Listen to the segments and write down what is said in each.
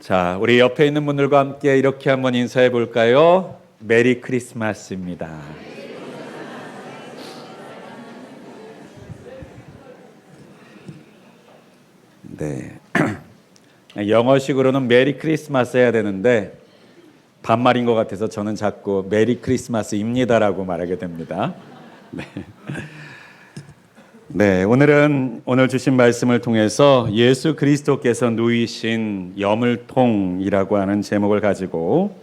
자, 우리 옆에 있는 분들과 함께 이렇게 한번 인사해 볼까요? 메리 크리스마스입니다. 네. 영어식으로는 메리 크리스마스 해야 되는데 반말인 것 같아서 저는 자꾸 메리 크리스마스입니다라고 말하게 됩니다. 네. 네, 오늘 주신 말씀을 통해서 예수 그리스도께서 누이신 여물통이라고 하는 제목을 가지고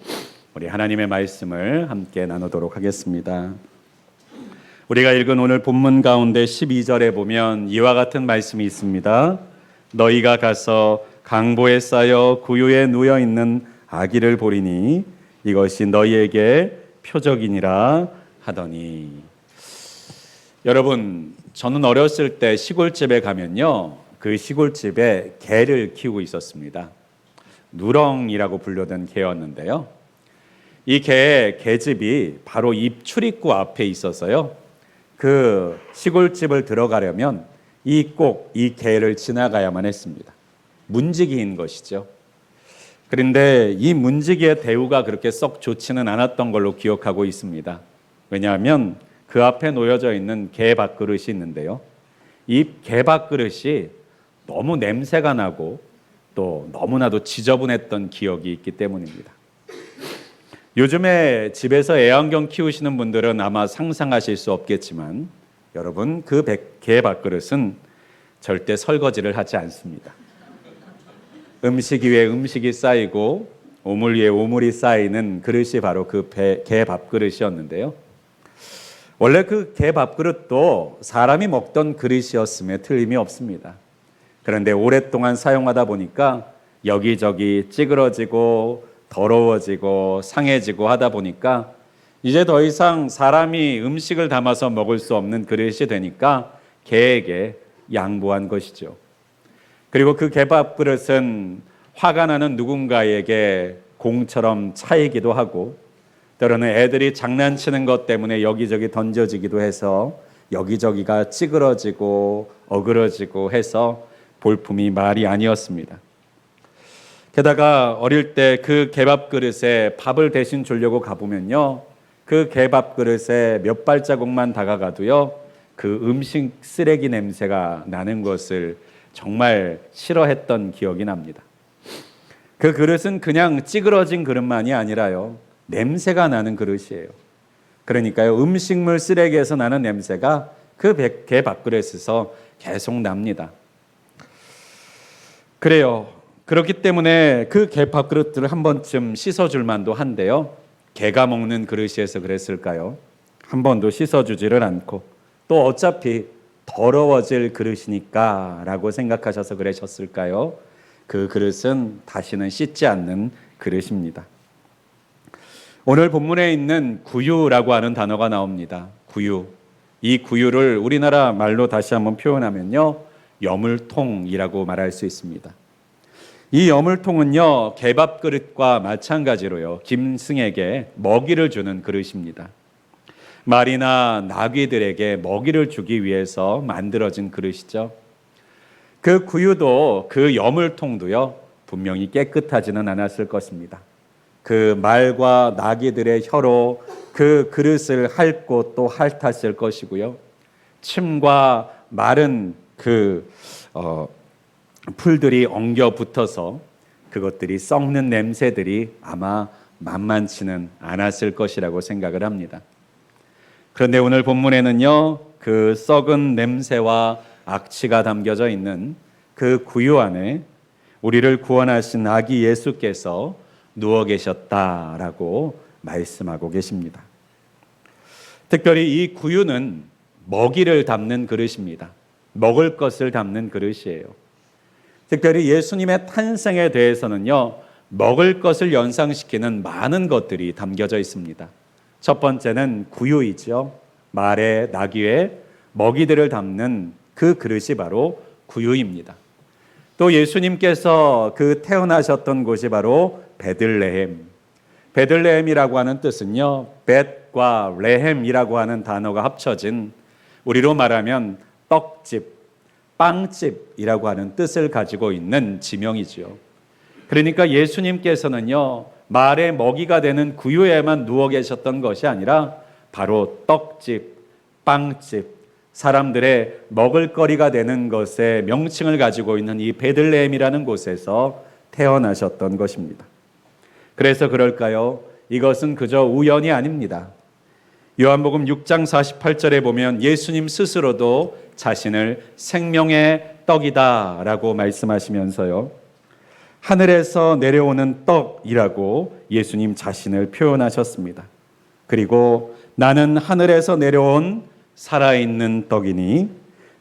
우리 하나님의 말씀을 함께 나누도록 하겠습니다. 우리가 읽은 오늘 본문 가운데 12절에 보면 이와 같은 말씀이 있습니다. 너희가 가서 강보에 쌓여 구유에 누워 있는 아기를 보리니 이것이 너희에게 표적이니라 하더니. 여러분, 저는 어렸을 때 시골집에 가면요, 그 시골집에 개를 키우고 있었습니다. 누렁이라고 불리던 개였는데요, 이 개의 개집이 바로 입 출입구 앞에 있어서요, 그 시골집을 들어가려면 꼭 이 개를 지나가야만 했습니다. 문지기인 것이죠. 그런데 이 문지기의 대우가 그렇게 썩 좋지는 않았던 걸로 기억하고 있습니다. 왜냐하면 그 앞에 놓여져 있는 개 밥그릇이 있는데요, 이 개 밥그릇이 너무 냄새가 나고 또 너무나도 지저분했던 기억이 있기 때문입니다. 요즘에 집에서 애완견 키우시는 분들은 아마 상상하실 수 없겠지만 여러분, 그 개 밥그릇은 절대 설거지를 하지 않습니다. 음식 위에 음식이 쌓이고 오물 위에 오물이 쌓이는 그릇이 바로 그 개 밥그릇이었는데요, 원래 그 개 밥그릇도 사람이 먹던 그릇이었음에 틀림이 없습니다. 그런데 오랫동안 사용하다 보니까 여기저기 찌그러지고 더러워지고 상해지고 하다 보니까 이제 더 이상 사람이 음식을 담아서 먹을 수 없는 그릇이 되니까 개에게 양보한 것이죠. 그리고 그 개 밥그릇은 화가 나는 누군가에게 공처럼 차이기도 하고, 때로는 애들이 장난치는 것 때문에 여기저기 던져지기도 해서 여기저기가 찌그러지고 어그러지고 해서 볼품이 말이 아니었습니다. 게다가 어릴 때 그 개밥 그릇에 밥을 대신 주려고 가보면요, 그 개밥 그릇에 몇 발자국만 다가가도요, 그 음식 쓰레기 냄새가 나는 것을 정말 싫어했던 기억이 납니다. 그 그릇은 그냥 찌그러진 그릇만이 아니라요, 냄새가 나는 그릇이에요. 그러니까요, 음식물 쓰레기에서 나는 냄새가 그 개 밥그릇에서 계속 납니다. 그래요. 그렇기 때문에 그 개 밥그릇들을 한 번쯤 씻어줄 만도 한데요, 개가 먹는 그릇이어서 그랬을까요? 한 번도 씻어주지를 않고 또 어차피 더러워질 그릇이니까 라고 생각하셔서 그러셨을까요? 그 그릇은 다시는 씻지 않는 그릇입니다. 오늘 본문에 있는 구유라고 하는 단어가 나옵니다. 구유. 이 구유를 우리나라 말로 다시 한번 표현하면요, 여물통이라고 말할 수 있습니다. 이 여물통은요, 개밥 그릇과 마찬가지로요, 짐승에게 먹이를 주는 그릇입니다. 말이나 나귀들에게 먹이를 주기 위해서 만들어진 그릇이죠. 그 구유도 그 여물통도요, 분명히 깨끗하지는 않았을 것입니다. 그 말과 나귀들의 혀로 그 그릇을 핥고 또 핥았을 것이고요, 침과 마른 그 풀들이 엉겨 붙어서 그것들이 썩는 냄새들이 아마 만만치는 않았을 것이라고 생각을 합니다. 그런데 오늘 본문에는요, 그 썩은 냄새와 악취가 담겨져 있는 그 구유 안에 우리를 구원하신 아기 예수께서 누워 계셨다라고 말씀하고 계십니다. 특별히 이 구유는 먹이를 담는 그릇입니다. 먹을 것을 담는 그릇이에요. 특별히 예수님의 탄생에 대해서는요, 먹을 것을 연상시키는 많은 것들이 담겨져 있습니다. 첫 번째는 구유이죠. 말에 나귀에 먹이들을 담는 그 그릇이 바로 구유입니다. 또 예수님께서 그 태어나셨던 곳이 바로 베들레헴. 베들레헴이라고 하는 뜻은요, 벳과 레헴이라고 하는 단어가 합쳐진, 우리로 말하면 떡집, 빵집이라고 하는 뜻을 가지고 있는 지명이지요. 그러니까 예수님께서는요, 말의 먹이가 되는 구유에만 누워 계셨던 것이 아니라 바로 떡집, 빵집, 사람들의 먹을거리가 되는 것의 명칭을 가지고 있는 이 베들레헴이라는 곳에서 태어나셨던 것입니다. 그래서 그럴까요? 이것은 그저 우연이 아닙니다. 요한복음 6장 48절에 보면 예수님 스스로도 자신을 생명의 떡이다 라고 말씀하시면서요, 하늘에서 내려오는 떡이라고 예수님 자신을 표현하셨습니다. 그리고 나는 하늘에서 내려온 살아있는 떡이니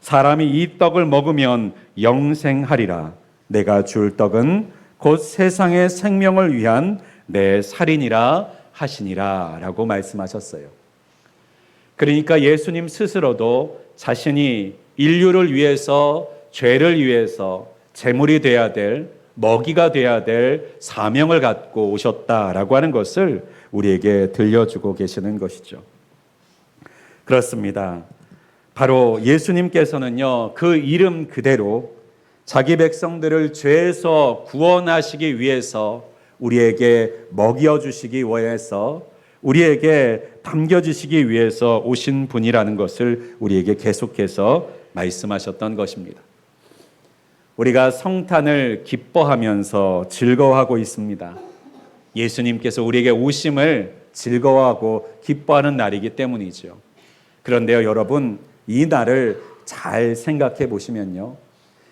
사람이 이 떡을 먹으면 영생하리라. 내가 줄 떡은 곧 세상의 생명을 위한 내 살이니라 하시니라 라고 말씀하셨어요. 그러니까 예수님 스스로도 자신이 인류를 위해서, 죄를 위해서 제물이 되어야 될, 먹이가 되어야 될 사명을 갖고 오셨다라고 하는 것을 우리에게 들려주고 계시는 것이죠. 그렇습니다. 바로 예수님께서는요, 그 이름 그대로 자기 백성들을 죄에서 구원하시기 위해서, 우리에게 먹여주시기 위해서, 우리에게 담겨주시기 위해서 오신 분이라는 것을 우리에게 계속해서 말씀하셨던 것입니다. 우리가 성탄을 기뻐하면서 즐거워하고 있습니다. 예수님께서 우리에게 오심을 즐거워하고 기뻐하는 날이기 때문이죠. 그런데요, 여러분, 이 날을 잘 생각해 보시면요,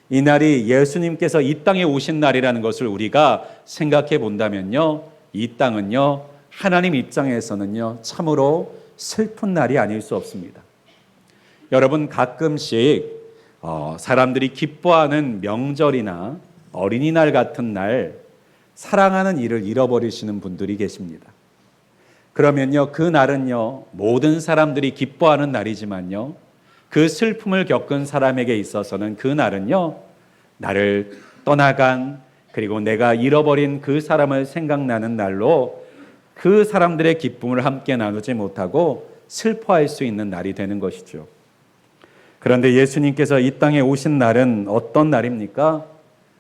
이 날이 예수님께서 이 땅에 오신 날이라는 것을 우리가 생각해 본다면요, 이 땅은요, 하나님 입장에서는요, 참으로 슬픈 날이 아닐 수 없습니다. 여러분, 가끔씩 사람들이 기뻐하는 명절이나 어린이날 같은 날, 사랑하는 이를 잃어버리시는 분들이 계십니다. 그러면요, 그 날은요, 모든 사람들이 기뻐하는 날이지만요, 그 슬픔을 겪은 사람에게 있어서는 그 날은요, 나를 떠나간, 그리고 내가 잃어버린 그 사람을 생각나는 날로 그 사람들의 기쁨을 함께 나누지 못하고 슬퍼할 수 있는 날이 되는 것이죠. 그런데 예수님께서 이 땅에 오신 날은 어떤 날입니까?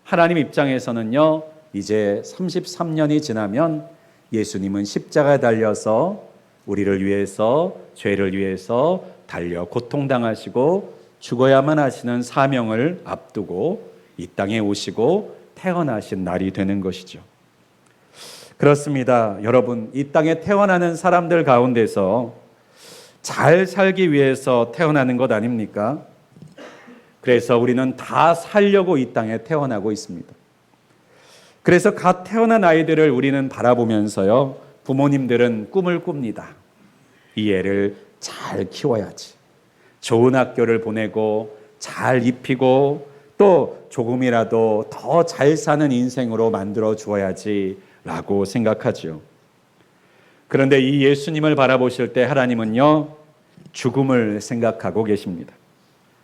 하나님 입장에서는요, 이제 33년이 지나면 예수님은 십자가에 달려서 우리를 위해서, 죄를 위해서 달려 고통당하시고 죽어야만 하시는 사명을 앞두고 이 땅에 오시고 태어나신 날이 되는 것이죠. 그렇습니다. 여러분, 이 땅에 태어나는 사람들 가운데서 잘 살기 위해서 태어나는 것 아닙니까? 그래서 우리는 다 살려고 이 땅에 태어나고 있습니다. 그래서 갓 태어난 아이들을 우리는 바라보면서요, 부모님들은 꿈을 꿉니다. 이 애를 잘 키워야지. 좋은 학교를 보내고 잘 입히고 또 조금이라도 더 잘 사는 인생으로 만들어 주어야지 라고 생각하죠. 그런데 이 예수님을 바라보실 때 하나님은요, 죽음을 생각하고 계십니다.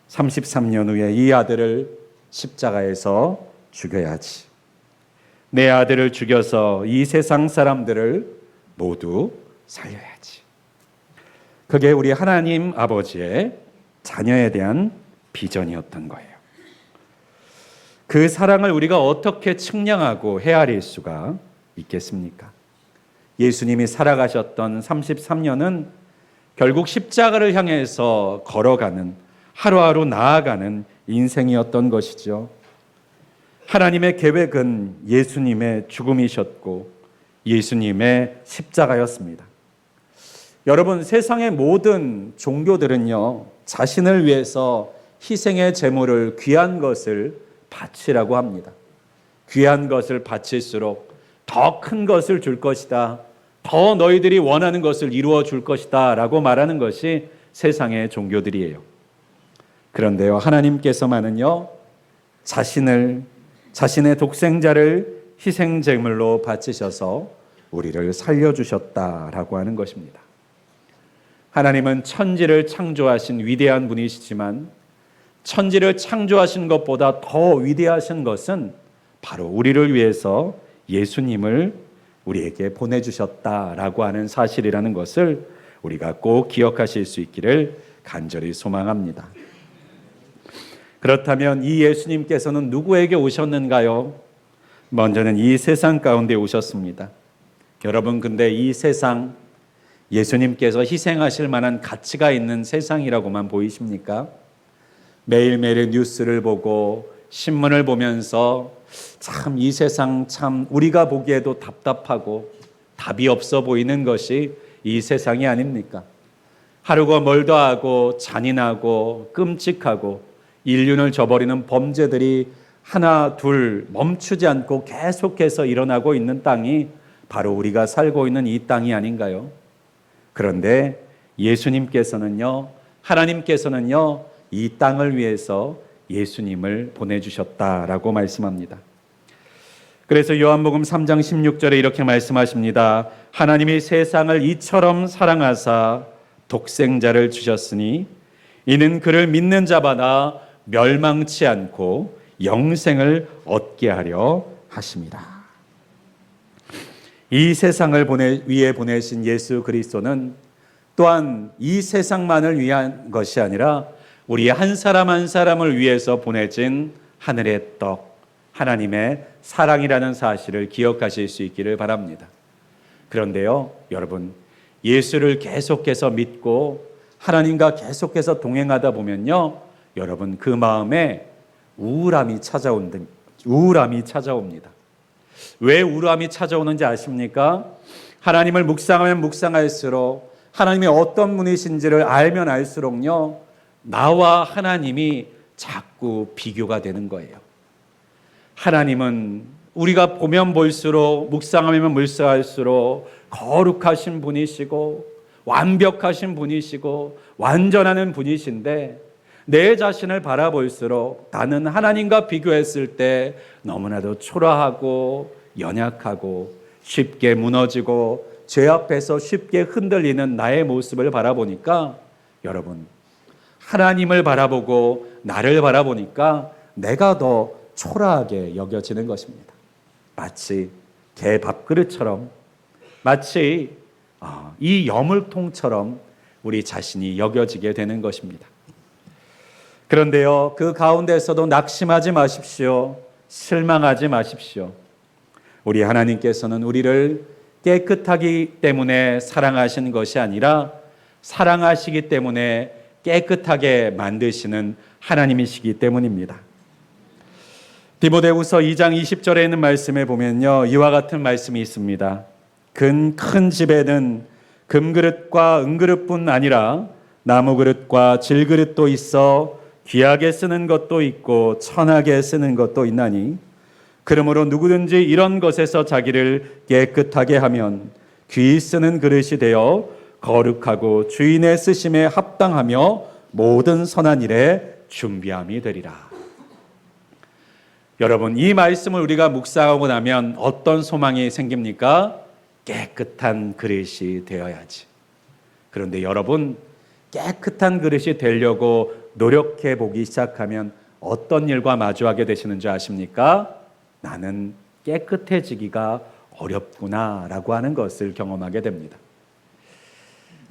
33년 후에 이 아들을 십자가에서 죽여야지. 내 아들을 죽여서 이 세상 사람들을 모두 살려야지. 그게 우리 하나님 아버지의 자녀에 대한 비전이었던 거예요. 그 사랑을 우리가 어떻게 측량하고 헤아릴 수가 있겠습니까? 예수님이 살아가셨던 33년은 결국 십자가를 향해서 걸어가는, 하루하루 나아가는 인생이었던 것이죠. 하나님의 계획은 예수님의 죽음이셨고 예수님의 십자가였습니다. 여러분, 세상의 모든 종교들은요, 자신을 위해서 희생의 제물을, 귀한 것을 바치라고 합니다. 귀한 것을 바칠수록 더 큰 것을 줄 것이다, 더 너희들이 원하는 것을 이루어 줄 것이다 라고 말하는 것이 세상의 종교들이에요. 그런데요, 하나님께서만은요, 자신의 독생자를 희생제물로 바치셔서 우리를 살려주셨다라고 하는 것입니다. 하나님은 천지를 창조하신 위대한 분이시지만 천지를 창조하신 것보다 더 위대하신 것은 바로 우리를 위해서 예수님을 우리에게 보내주셨다라고 하는 사실이라는 것을 우리가 꼭 기억하실 수 있기를 간절히 소망합니다. 그렇다면 이 예수님께서는 누구에게 오셨는가요? 먼저는 이 세상 가운데 오셨습니다. 여러분, 근데 이 세상, 예수님께서 희생하실 만한 가치가 있는 세상이라고만 보이십니까? 매일매일 뉴스를 보고 신문을 보면서 참 이 세상 참 우리가 보기에도 답답하고 답이 없어 보이는 것이 이 세상이 아닙니까? 하루가 멀다 하고 잔인하고 끔찍하고 인륜을 저버리는 범죄들이 하나 둘 멈추지 않고 계속해서 일어나고 있는 땅이 바로 우리가 살고 있는 이 땅이 아닌가요? 그런데 예수님께서는요, 하나님께서는요, 이 땅을 위해서 예수님을 보내주셨다라고 말씀합니다. 그래서 요한복음 3장 16절에 이렇게 말씀하십니다. 하나님이 세상을 이처럼 사랑하사 독생자를 주셨으니 이는 그를 믿는 자마다 멸망치 않고 영생을 얻게 하려 하심이라. 이 세상을 위해 보내신 예수 그리스도는 또한 이 세상만을 위한 것이 아니라 우리 한 사람 한 사람을 위해서 보내진 하늘의 떡, 하나님의 사랑이라는 사실을 기억하실 수 있기를 바랍니다. 그런데요, 여러분, 예수를 계속해서 믿고 하나님과 계속해서 동행하다 보면요, 여러분, 그 마음에 우울함이 찾아옵니다. 왜 우울함이 찾아오는지 아십니까? 하나님을 묵상하면 묵상할수록 하나님이 어떤 분이신지를 알면 알수록요, 나와 하나님이 자꾸 비교가 되는 거예요. 하나님은 우리가 보면 볼수록, 묵상하면 묵상할수록 거룩하신 분이시고 완벽하신 분이시고 완전한 분이신데, 내 자신을 바라볼수록 나는 하나님과 비교했을 때 너무나도 초라하고 연약하고 쉽게 무너지고 죄 앞에서 쉽게 흔들리는 나의 모습을 바라보니까, 여러분, 하나님을 바라보고 나를 바라보니까 내가 더 초라하게 여겨지는 것입니다. 마치 개 밥그릇처럼, 마치 이 여물통처럼 우리 자신이 여겨지게 되는 것입니다. 그런데요, 그 가운데서도 낙심하지 마십시오. 실망하지 마십시오. 우리 하나님께서는 우리를 깨끗하기 때문에 사랑하신 것이 아니라 사랑하시기 때문에 깨끗하게 만드시는 하나님이시기 때문입니다. 디모데후서 2장 20절에 있는 말씀에 보면요, 이와 같은 말씀이 있습니다. 큰 집에는 금그릇과 은그릇뿐 아니라 나무그릇과 질그릇도 있어 귀하게 쓰는 것도 있고 천하게 쓰는 것도 있나니, 그러므로 누구든지 이런 것에서 자기를 깨끗하게 하면 귀히 쓰는 그릇이 되어 거룩하고 주인의 쓰심에 합당하며 모든 선한 일에 준비함이 되리라. 여러분, 이 말씀을 우리가 묵상하고 나면 어떤 소망이 생깁니까? 깨끗한 그릇이 되어야지. 그런데 여러분, 깨끗한 그릇이 되려고 노력해 보기 시작하면 어떤 일과 마주하게 되시는 줄 아십니까? 나는 깨끗해지기가 어렵구나라고 하는 것을 경험하게 됩니다.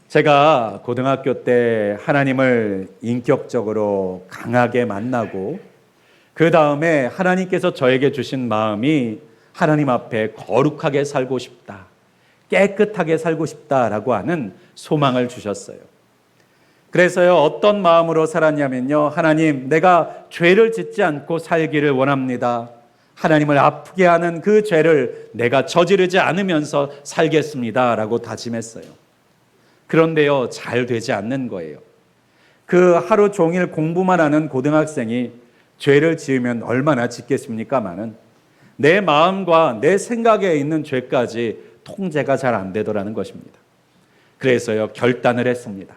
제가 고등학교 때 하나님을 인격적으로 강하게 만나고, 그 다음에 하나님께서 저에게 주신 마음이 하나님 앞에 거룩하게 살고 싶다, 깨끗하게 살고 싶다라고 하는 소망을 주셨어요. 그래서요, 어떤 마음으로 살았냐면요, 하나님, 내가 죄를 짓지 않고 살기를 원합니다. 하나님을 아프게 하는 그 죄를 내가 저지르지 않으면서 살겠습니다 라고 다짐했어요. 그런데요, 잘 되지 않는 거예요. 그 하루 종일 공부만 하는 고등학생이 죄를 지으면 얼마나 짓겠습니까마는 내 마음과 내 생각에 있는 죄까지 통제가 잘 안 되더라는 것입니다. 그래서요, 결단을 했습니다.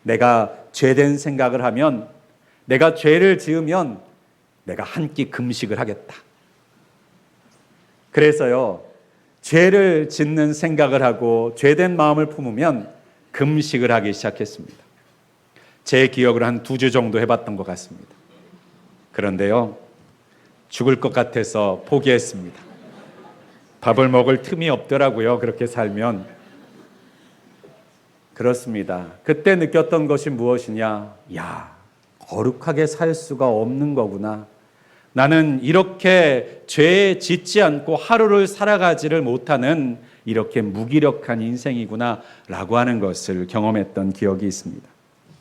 내가 죄된 생각을 하면, 내가 죄를 지으면 내가 한 끼 금식을 하겠다. 그래서요, 죄를 짓는 생각을 하고 죄된 마음을 품으면 금식을 하기 시작했습니다. 제 기억으로 한 2주 정도 해봤던 것 같습니다. 그런데요, 죽을 것 같아서 포기했습니다. 밥을 먹을 틈이 없더라고요. 그렇게 살면. 그렇습니다. 그때 느꼈던 것이 무엇이냐? 야, 거룩하게 살 수가 없는 거구나. 나는 이렇게 죄에 짓지 않고 하루를 살아가지를 못하는 이렇게 무기력한 인생이구나 라고 하는 것을 경험했던 기억이 있습니다.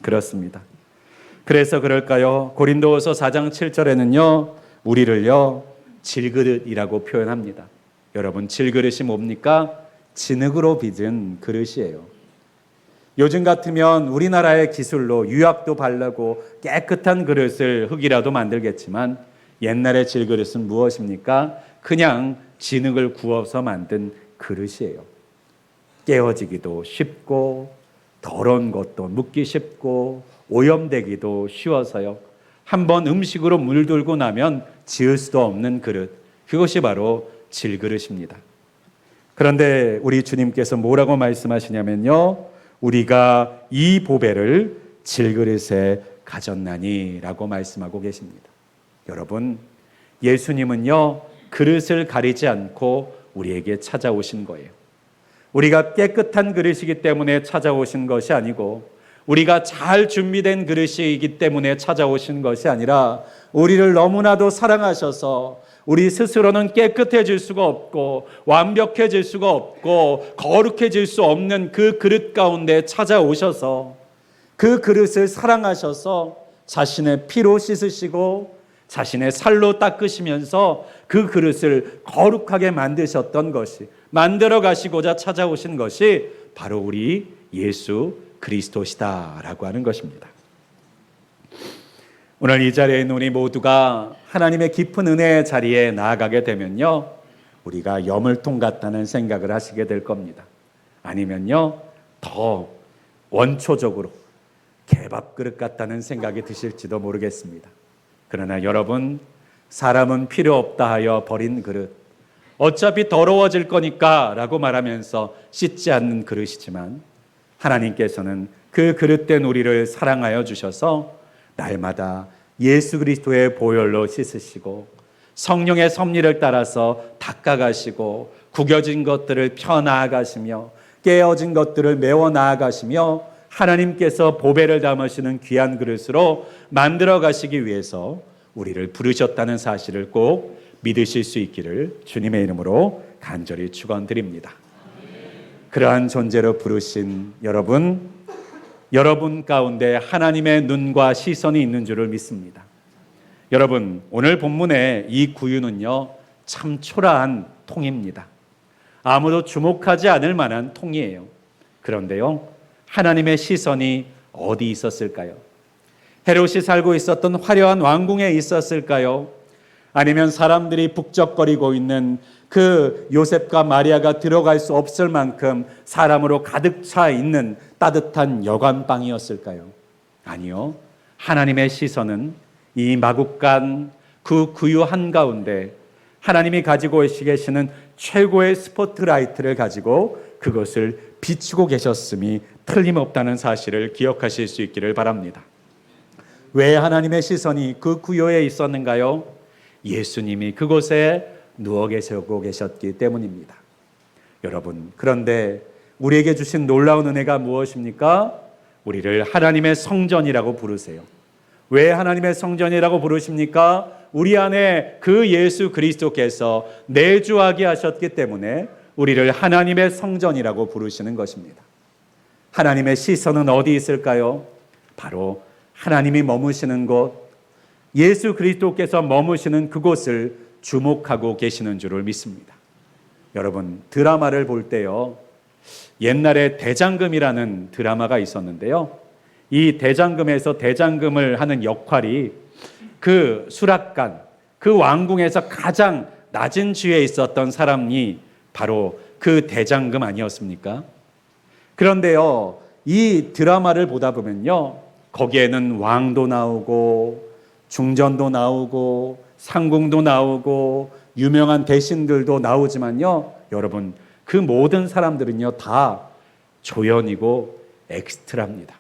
그렇습니다. 그래서 그럴까요? 고린도후서 4장 7절에는요, 우리를요 질그릇이라고 표현합니다. 여러분, 질그릇이 뭡니까? 진흙으로 빚은 그릇이에요. 요즘 같으면 우리나라의 기술로 유약도 바르고 깨끗한 그릇을 흙이라도 만들겠지만, 옛날의 질그릇은 무엇입니까? 그냥 진흙을 구워서 만든 그릇이에요. 깨어지기도 쉽고 더러운 것도 묻기 쉽고 오염되기도 쉬워서요, 한번 음식으로 물들고 나면 지을 수도 없는 그릇, 그것이 바로 질그릇입니다. 그런데 우리 주님께서 뭐라고 말씀하시냐면요, 우리가 이 보배를 질그릇에 가졌나니 라고 말씀하고 계십니다. 여러분, 예수님은요 그릇을 가리지 않고 우리에게 찾아오신 거예요. 우리가 깨끗한 그릇이기 때문에 찾아오신 것이 아니고, 우리가 잘 준비된 그릇이기 때문에 찾아오신 것이 아니라, 우리를 너무나도 사랑하셔서 우리 스스로는 깨끗해질 수가 없고 완벽해질 수가 없고 거룩해질 수 없는 그 그릇 가운데 찾아오셔서 그 그릇을 사랑하셔서 자신의 피로 씻으시고 자신의 살로 닦으시면서 그 그릇을 거룩하게 만드셨던 것이, 만들어 가시고자 찾아오신 것이 바로 우리 예수 그리스도시다라고 하는 것입니다. 오늘 이 자리에 있는 우리 모두가 하나님의 깊은 은혜의 자리에 나아가게 되면요, 우리가 여물통 같다는 생각을 하시게 될 겁니다. 아니면요, 더 원초적으로 개밥그릇 같다는 생각이 드실지도 모르겠습니다. 그러나 여러분, 사람은 필요 없다 하여 버린 그릇, 어차피 더러워질 거니까 라고 말하면서 씻지 않는 그릇이지만, 하나님께서는 그 그릇된 우리를 사랑하여 주셔서 날마다 예수 그리스도의 보혈로 씻으시고 성령의 섭리를 따라서 닦아가시고 구겨진 것들을 펴나아가시며 깨어진 것들을 메워 나아가시며 하나님께서 보배를 담으시는 귀한 그릇으로 만들어 가시기 위해서 우리를 부르셨다는 사실을 꼭 믿으실 수 있기를 주님의 이름으로 간절히 축원드립니다. 그러한 존재로 부르신 여러분 가운데 하나님의 눈과 시선이 있는 줄을 믿습니다. 여러분, 오늘 본문의 이 구유는요 참 초라한 통입니다. 아무도 주목하지 않을 만한 통이에요. 그런데요, 하나님의 시선이 어디 있었을까요? 헤롯이 살고 있었던 화려한 왕궁에 있었을까요? 아니면 사람들이 북적거리고 있는 그 요셉과 마리아가 들어갈 수 없을 만큼 사람으로 가득 차 있는 따뜻한 여관방이었을까요? 아니요. 하나님의 시선은 이 마국간 그 구유 한가운데 하나님이 가지고 계시는 최고의 스포트라이트를 가지고 그것을 비추고 계셨음이 틀림없다는 사실을 기억하실 수 있기를 바랍니다. 왜 하나님의 시선이 그 구유에 있었는가요? 예수님이 그곳에 누워 계시고 계셨기 때문입니다. 여러분, 그런데 우리에게 주신 놀라운 은혜가 무엇입니까? 우리를 하나님의 성전이라고 부르세요. 왜 하나님의 성전이라고 부르십니까? 우리 안에 그 예수 그리스도께서 내주하게 하셨기 때문에 우리를 하나님의 성전이라고 부르시는 것입니다. 하나님의 시선은 어디 있을까요? 바로 하나님이 머무시는 곳, 예수 그리스도께서 머무시는 그곳을 주목하고 계시는 줄을 믿습니다. 여러분, 드라마를 볼 때요, 옛날에 대장금이라는 드라마가 있었는데요, 이 대장금에서 대장금을 하는 역할이 그 수락관, 그 왕궁에서 가장 낮은 지위에 있었던 사람이 바로 그 대장금 아니었습니까? 그런데요, 이 드라마를 보다 보면요, 거기에는 왕도 나오고 중전도 나오고 상궁도 나오고 유명한 대신들도 나오지만요, 여러분, 그 모든 사람들은요 다 조연이고 엑스트라입니다.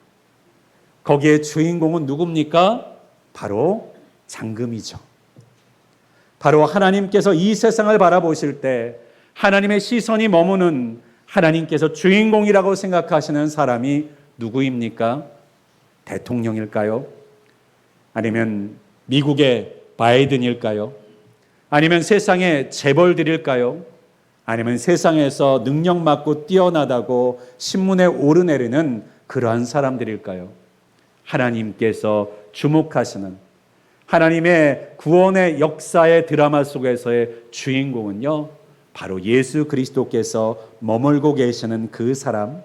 거기에 주인공은 누굽니까? 바로 장금이죠. 바로 하나님께서 이 세상을 바라보실 때 하나님의 시선이 머무는 하나님께서 주인공이라고 생각하시는 사람이 누구입니까? 대통령일까요? 아니면 미국의 바이든일까요? 아니면 세상의 재벌들일까요? 아니면 세상에서 능력 많고 뛰어나다고 신문에 오르내리는 그러한 사람들일까요? 하나님께서 주목하시는 하나님의 구원의 역사의 드라마 속에서의 주인공은요, 바로 예수 그리스도께서 머물고 계시는 그 사람,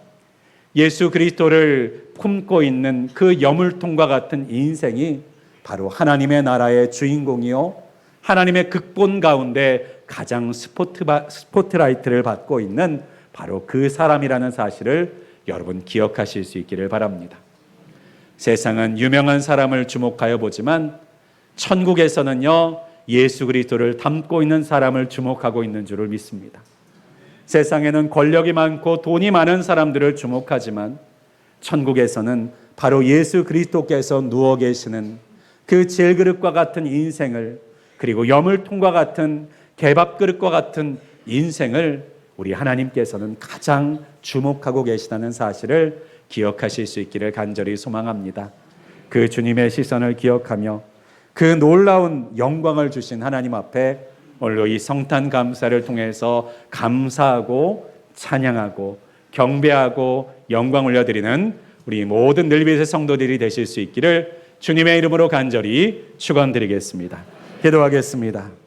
예수 그리스도를 품고 있는 그 여물통과 같은 인생이 바로 하나님의 나라의 주인공이요, 하나님의 극본 가운데 가장 스포트라이트를 받고 있는 바로 그 사람이라는 사실을 여러분 기억하실 수 있기를 바랍니다. 세상은 유명한 사람을 주목하여 보지만 천국에서는요, 예수 그리스도를 닮고 있는 사람을 주목하고 있는 줄을 믿습니다. 세상에는 권력이 많고 돈이 많은 사람들을 주목하지만 천국에서는 바로 예수 그리스도께서 누워 계시는 그 질그릇과 같은 인생을, 그리고 여물통과 같은 개밥그릇과 같은 인생을 우리 하나님께서는 가장 주목하고 계시다는 사실을 기억하실 수 있기를 간절히 소망합니다. 그 주님의 시선을 기억하며 그 놀라운 영광을 주신 하나님 앞에 오늘도 이 성탄 감사를 통해서 감사하고 찬양하고 경배하고 영광 올려드리는 우리 모든 늘빛의 성도들이 되실 수 있기를 주님의 이름으로 간절히 축원드리겠습니다. 기도하겠습니다.